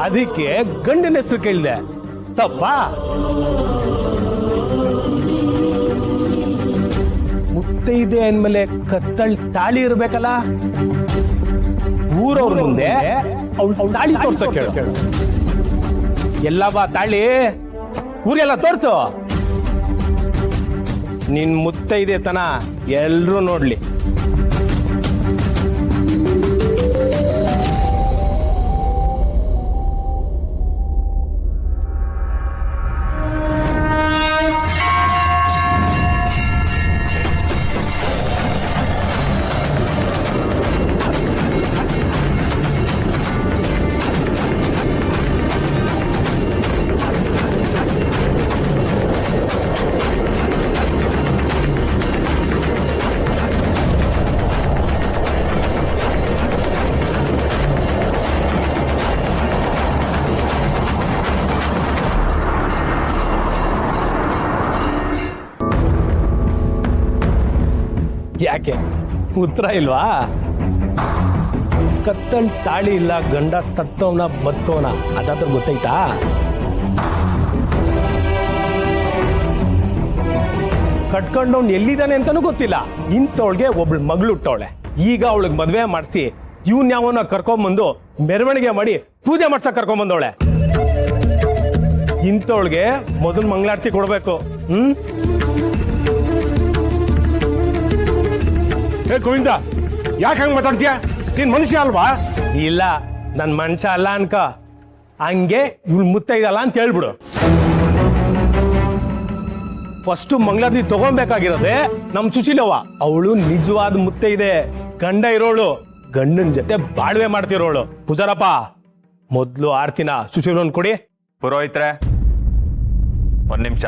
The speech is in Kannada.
ಅದಕ್ಕೆ ಗಂಡನ ಹೆಸರು ಕೇಳಿದೆ, ತಪ್ಪಾ? ಮುತ್ತೈದೆ ಅಂದ್ಮೇಲೆ ಕತ್ತಳ್ ತಾಳಿ ಇರ್ಬೇಕಲ್ಲ. ಊರವ್ರ ಮುಂದೆ ಅವಳು ತಾಳಿ ತೋರ್ಸಕ್ ಹೇಳು. ಎಲ್ಲ ಬಾ ತಾಳಿ, ಊರಿಗೆಲ್ಲ ತೋರ್ಸು. ನಿನ್ ಮುತ್ತೈದೆ ತನ ಎಲ್ರೂ ನೋಡ್ಲಿ. ಯಾಕೆ ಉತ್ತರ ಇಲ್ವಾ? ಕತ್ತಲ್ ತಾಳಿ ಇಲ್ಲ, ಗಂಡ ಸತ್ತವನ ಬದುಕೋನ, ಅದಾದ್ರೂ ಗೊತ್ತೈತಾ? ಕಟ್ಕೊಂಡವ್ನು ಎಲ್ಲಿದ್ದಾನೆ ಅಂತಾನೂ ಗೊತ್ತಿಲ್ಲ. ಇಂಥವಳಿಗೆ ಒಬ್ಳು ಮಗಳು ಹುಟ್ಟವಳೆ. ಈಗ ಅವಳಿಗೆ ಮದ್ವೆ ಮಾಡಿಸಿ ಇವ್ನ ಯಾವನ ಕರ್ಕೊಂಬಂದು ಮೆರವಣಿಗೆ ಮಾಡಿ ಪೂಜೆ ಮಾಡ್ಸಕ್ ಕರ್ಕೊಂಬಂದವಳೆ. ಇಂಥವಳಿಗೆ ಮೊದಲು ಮಂಗಳಾರತಿ ಕೊಡ್ಬೇಕು. ಏ ಗೋವಿಂದ, ಯಾಕೆ ಹಂಗ ಮಾತಾಡ್ತೀಯ? ನೀನ್ ಮನುಷ್ಯ ಅಲ್ವಾ? ಇಲ್ಲ, ನನ್ ಮನುಷ್ಯ ಅಲ್ಲ ಅನ್ಕ. ಹಂಗೆ ಇವ್ಳು ಮುತ್ತೈದಲ್ಲ ಅಂತ ಹೇಳ್ಬಿಡು. ಫಸ್ಟ್ ಮಂಗಳಾರತಿ ತಗೊಬೇಕಾಗಿರೋದೆ ನಮ್ ಸುಶೀಲವ್ವ. ಅವಳು ನಿಜವಾದ ಮುತ್ತೈದೆ, ಗಂಡ ಇರೋಳು, ಗಂಡನ ಜೊತೆ ಬಾಳ್ವೆ ಮಾಡ್ತಿರೋಳು. ಪೂಜಾರಪ್ಪ, ಮೊದ್ಲು ಆರ್ತಿನ ಸುಶೀಲನ್ ಕೊಡಿ. ಪುರೋಹಿತ್ರೆ, ಒಂದ್ ನಿಮಿಷ.